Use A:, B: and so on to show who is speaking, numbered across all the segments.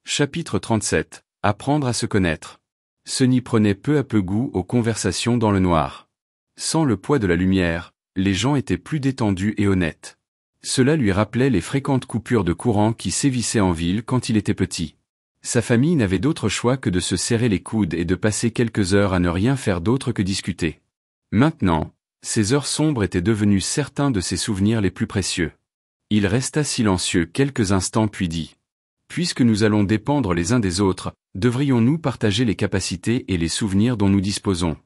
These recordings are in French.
A: Chapitre 37. Apprendre à se connaître. Sunny prenait peu à peu goût aux conversations dans le noir. Sans le poids de la lumière, les gens étaient plus détendus et honnêtes. Cela lui rappelait les fréquentes coupures de courant qui sévissaient en ville quand il était petit. Sa famille n'avait d'autre choix que de se serrer les coudes et de passer quelques heures à ne rien faire d'autre que discuter. Maintenant, ces heures sombres étaient devenues certains de ses souvenirs les plus précieux. Il resta silencieux quelques instants puis dit : « Puisque nous allons dépendre les uns des autres, devrions-nous partager les capacités et les souvenirs dont nous disposons ?»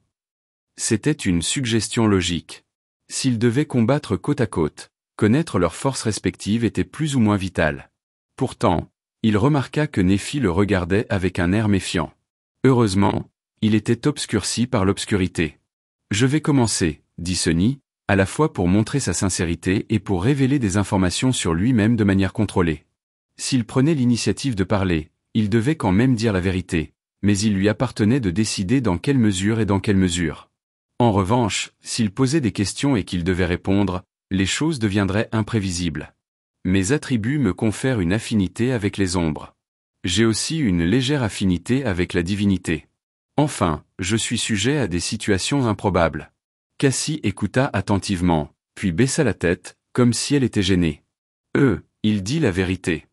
A: C'était une suggestion logique. S'ils devaient combattre côte à côte, connaître leurs forces respectives était plus ou moins vital. Pourtant, il remarqua que Nephi le regardait avec un air méfiant. Heureusement, il était obscurci par l'obscurité. « Je vais commencer, » dit Sunny, à la fois pour montrer sa sincérité et pour révéler des informations sur lui-même de manière contrôlée. S'il prenait l'initiative de parler, il devait quand même dire la vérité, mais il lui appartenait de décider dans quelle mesure et dans quelle mesure. En revanche, s'il posait des questions et qu'il devait répondre, les choses deviendraient imprévisibles. Mes attributs me confèrent une affinité avec les ombres. J'ai aussi une légère affinité avec la divinité. Enfin, je suis sujet à des situations improbables. Cassie écouta attentivement, puis baissa la tête, comme si elle était gênée. « Il dit la vérité.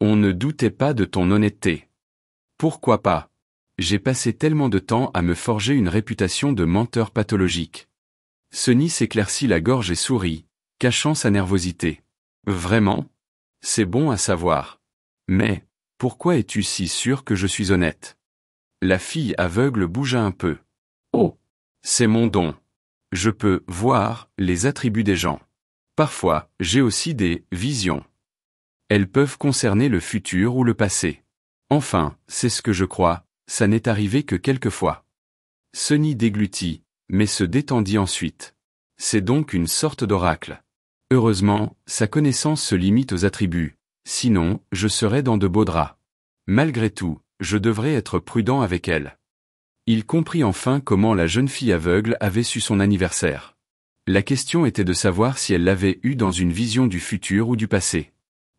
A: On ne doutait pas de ton honnêteté. » « Pourquoi pas ? J'ai passé tellement de temps à me forger une réputation de menteur pathologique. » Sunny s'éclaircit la gorge et sourit, cachant sa nervosité. « Vraiment ? C'est bon à savoir. Mais, pourquoi es-tu si sûr que je suis honnête ? » La fille aveugle bougea un peu. « Oh ! C'est mon don. Je peux voir les attributs des gens. Parfois, j'ai aussi des visions. Elles peuvent concerner le futur ou le passé. Enfin, c'est ce que je crois, ça n'est arrivé que quelques fois. » Sunny déglutit, mais se détendit ensuite. C'est donc une sorte d'oracle. Heureusement, sa connaissance se limite aux attributs, sinon, je serais dans de beaux draps. Malgré tout, je devrais être prudent avec elle. Il comprit enfin comment la jeune fille aveugle avait su son anniversaire. La question était de savoir si elle l'avait eu dans une vision du futur ou du passé.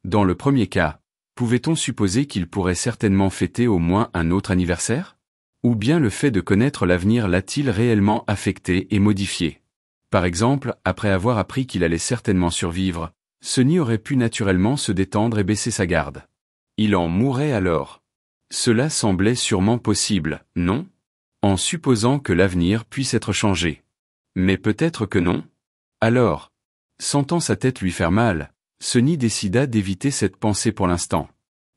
A: Dans le premier cas, pouvait-on supposer qu'il pourrait certainement fêter au moins un autre anniversaire ? Ou bien le fait de connaître l'avenir l'a-t-il réellement affecté et modifié ? Par exemple, après avoir appris qu'il allait certainement survivre, Sunny aurait pu naturellement se détendre et baisser sa garde. Il en mourrait alors. Cela semblait sûrement possible, non ? En supposant que l'avenir puisse être changé. Mais peut-être que non ? Alors, sentant sa tête lui faire mal, Sunny décida d'éviter cette pensée pour l'instant.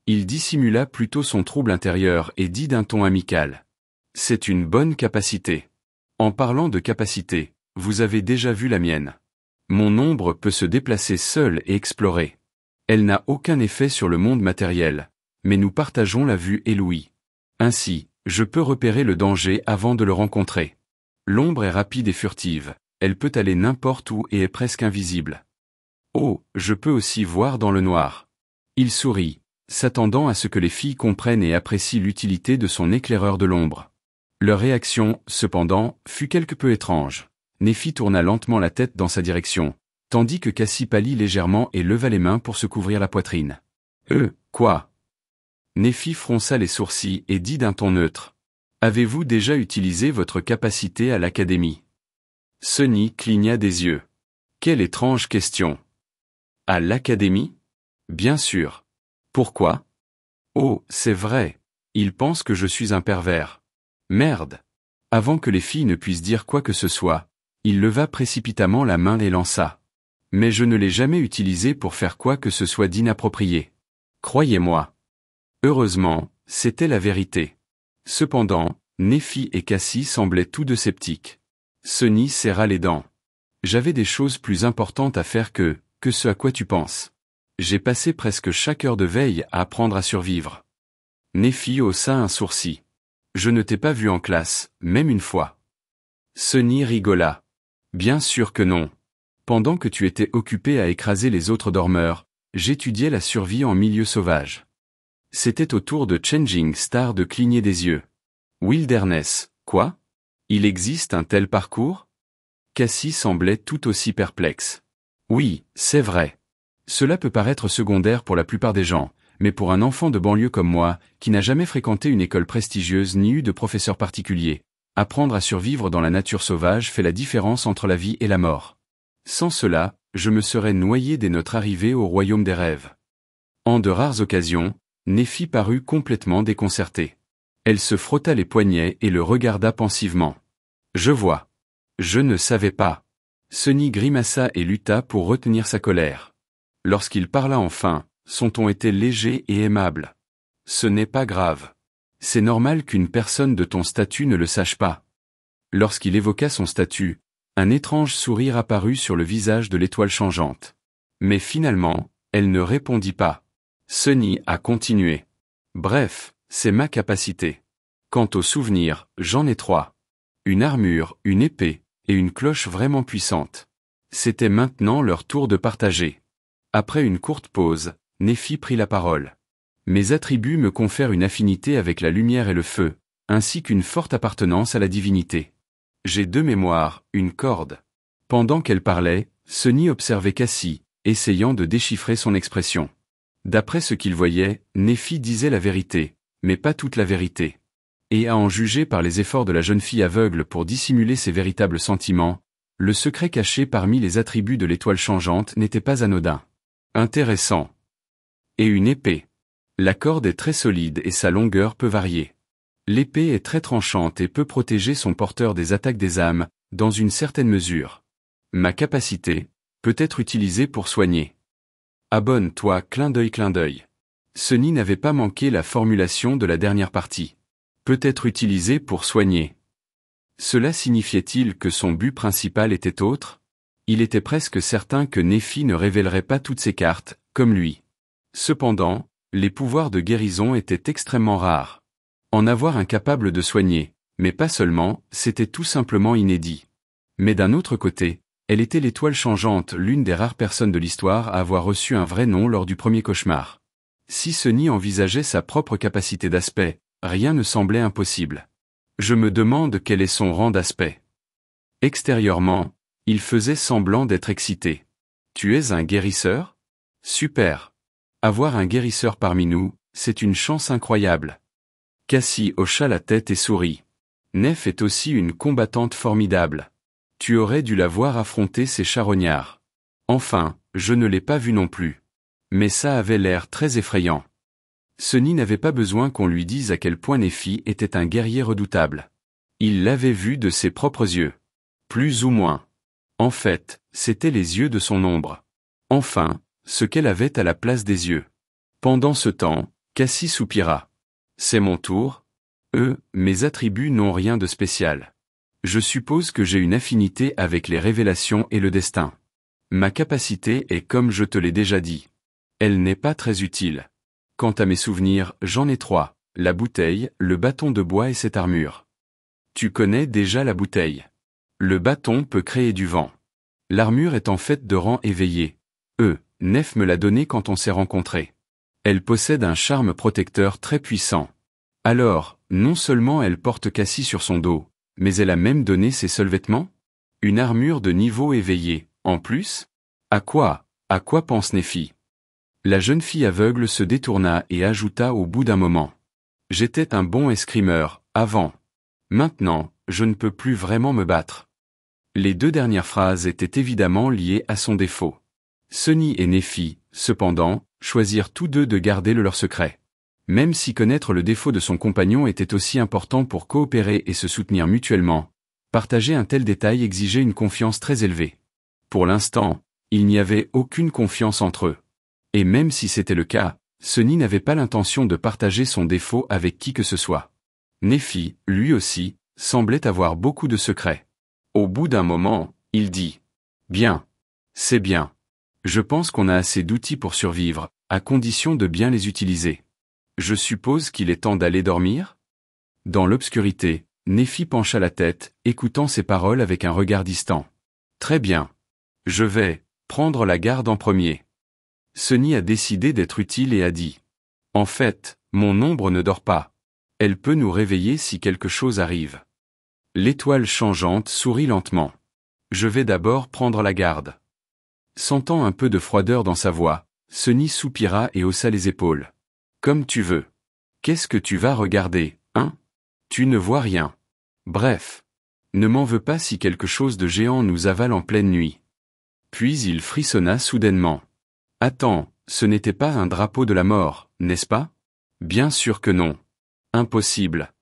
A: Il dissimula plutôt son trouble intérieur et dit d'un ton amical : « C'est une bonne capacité. En parlant de capacité, vous avez déjà vu la mienne. Mon ombre peut se déplacer seule et explorer. Elle n'a aucun effet sur le monde matériel, mais nous partageons la vue et l'ouïe. Ainsi, je peux repérer le danger avant de le rencontrer. L'ombre est rapide et furtive, elle peut aller n'importe où et est presque invisible. Oh, je peux aussi voir dans le noir. » Il sourit, s'attendant à ce que les filles comprennent et apprécient l'utilité de son éclaireur de l'ombre. Leur réaction, cependant, fut quelque peu étrange. Nephi tourna lentement la tête dans sa direction, tandis que Cassie pâlit légèrement et leva les mains pour se couvrir la poitrine. « Quoi ?» Nephi fronça les sourcils et dit d'un ton neutre : « Avez-vous déjà utilisé votre capacité à l'académie ?» Sunny cligna des yeux. Quelle étrange question. À l'académie ? Bien sûr. Pourquoi ? Oh, c'est vrai. Il pense que je suis un pervers. Merde. Avant que les filles ne puissent dire quoi que ce soit, il leva précipitamment la main et lança. Mais je ne l'ai jamais utilisé pour faire quoi que ce soit d'inapproprié. Croyez-moi. Heureusement, c'était la vérité. Cependant, Nephi et Cassie semblaient tous deux sceptiques. Sunny serra les dents. J'avais des choses plus importantes à faire que ce à quoi tu penses. J'ai passé presque chaque heure de veille à apprendre à survivre. Nephi haussa un sourcil. Je ne t'ai pas vu en classe, même une fois. Sunny rigola. Bien sûr que non. Pendant que tu étais occupé à écraser les autres dormeurs, j'étudiais la survie en milieu sauvage. C'était au tour de Changing Star de cligner des yeux. Wilderness, quoi ? Il existe un tel parcours ? Cassie semblait tout aussi perplexe. Oui, c'est vrai. Cela peut paraître secondaire pour la plupart des gens, mais pour un enfant de banlieue comme moi, qui n'a jamais fréquenté une école prestigieuse ni eu de professeur particulier, apprendre à survivre dans la nature sauvage fait la différence entre la vie et la mort. Sans cela, je me serais noyé dès notre arrivée au royaume des rêves. En de rares occasions, Néphi parut complètement déconcertée. Elle se frotta les poignets et le regarda pensivement. « Je vois. Je ne savais pas. » Sunny grimaça et lutta pour retenir sa colère. Lorsqu'il parla enfin, son ton était léger et aimable. « Ce n'est pas grave. C'est normal qu'une personne de ton statut ne le sache pas. » Lorsqu'il évoqua son statut, un étrange sourire apparut sur le visage de l'étoile changeante. Mais finalement, elle ne répondit pas. Sunny a continué. « Bref, c'est ma capacité. Quant aux souvenirs, j'en ai 3. Une armure, une épée, et une cloche vraiment puissante. C'était maintenant leur tour de partager. » Après une courte pause, Néphi prit la parole. « Mes attributs me confèrent une affinité avec la lumière et le feu, ainsi qu'une forte appartenance à la divinité. J'ai 2 mémoires, une corde. » Pendant qu'elle parlait, Sunny observait Cassie, essayant de déchiffrer son expression. D'après ce qu'il voyait, Néphi disait la vérité, mais pas toute la vérité. Et à en juger par les efforts de la jeune fille aveugle pour dissimuler ses véritables sentiments, le secret caché parmi les attributs de l'étoile changeante n'était pas anodin. Intéressant. Et une épée. La corde est très solide et sa longueur peut varier. L'épée est très tranchante et peut protéger son porteur des attaques des âmes, dans une certaine mesure. Ma capacité peut être utilisée pour soigner. Abonne-toi, clin d'œil. Sunny n'avait pas manqué la formulation de la dernière partie. Peut être utilisée pour soigner. Cela signifiait-il que son but principal était autre? Il était presque certain que Néphi ne révélerait pas toutes ses cartes, comme lui. Cependant, les pouvoirs de guérison étaient extrêmement rares. En avoir un capable de soigner, mais pas seulement, c'était tout simplement inédit. Mais d'un autre côté, elle était l'étoile changeante, l'une des rares personnes de l'histoire à avoir reçu un vrai nom lors du premier cauchemar. Si Sunny envisageait sa propre capacité d'aspect, rien ne semblait impossible. Je me demande quel est son rang d'aspect. Extérieurement, il faisait semblant d'être excité. Tu es un guérisseur? Super. Avoir un guérisseur parmi nous, c'est une chance incroyable. Cassie hocha la tête et sourit. Nef est aussi une combattante formidable. Tu aurais dû la voir affronter ces charognards. Enfin, je ne l'ai pas vue non plus. Mais ça avait l'air très effrayant. Sunny n'avait pas besoin qu'on lui dise à quel point Néphi était un guerrier redoutable. Il l'avait vu de ses propres yeux. Plus ou moins. En fait, c'étaient les yeux de son ombre. Enfin, ce qu'elle avait à la place des yeux. Pendant ce temps, Cassie soupira. C'est mon tour? Mes attributs n'ont rien de spécial. Je suppose que j'ai une affinité avec les révélations et le destin. Ma capacité est comme je te l'ai déjà dit. Elle n'est pas très utile. Quant à mes souvenirs, j'en ai 3, la bouteille, le bâton de bois et cette armure. Tu connais déjà la bouteille. Le bâton peut créer du vent. L'armure est en fait de rang éveillé. Nef me l'a donnée quand on s'est rencontrés. Elle possède un charme protecteur très puissant. Alors, non seulement elle porte Cassie sur son dos, mais elle a même donné ses seuls vêtements? Une armure de niveau éveillé, en plus? À quoi pense Néphi? La jeune fille aveugle se détourna et ajouta au bout d'un moment. J'étais un bon escrimeur, avant. Maintenant, je ne peux plus vraiment me battre. Les 2 dernières phrases étaient évidemment liées à son défaut. Sunny et Néphi, cependant, choisirent tous 2 de garder leur secret. Même si connaître le défaut de son compagnon était aussi important pour coopérer et se soutenir mutuellement, partager un tel détail exigeait une confiance très élevée. Pour l'instant, il n'y avait aucune confiance entre eux. Et même si c'était le cas, Sunny n'avait pas l'intention de partager son défaut avec qui que ce soit. Néphi, lui aussi, semblait avoir beaucoup de secrets. Au bout d'un moment, il dit « Bien. C'est bien. Je pense qu'on a assez d'outils pour survivre, à condition de bien les utiliser. Je suppose qu'il est temps d'aller dormir ?» Dans l'obscurité, Néphi pencha la tête, écoutant ses paroles avec un regard distant. « Très bien. Je vais prendre la garde en premier. » Sunny a décidé d'être utile et a dit « En fait, mon ombre ne dort pas. Elle peut nous réveiller si quelque chose arrive. » L'étoile changeante sourit lentement. « Je vais d'abord prendre la garde. » Sentant un peu de froideur dans sa voix, Sunny soupira et haussa les épaules. Comme tu veux. Qu'est-ce que tu vas regarder, hein? Tu ne vois rien. Bref. Ne m'en veux pas si quelque chose de géant nous avale en pleine nuit. Puis il frissonna soudainement. Attends, ce n'était pas un drapeau de la mort, n'est-ce pas? Bien sûr que non. Impossible.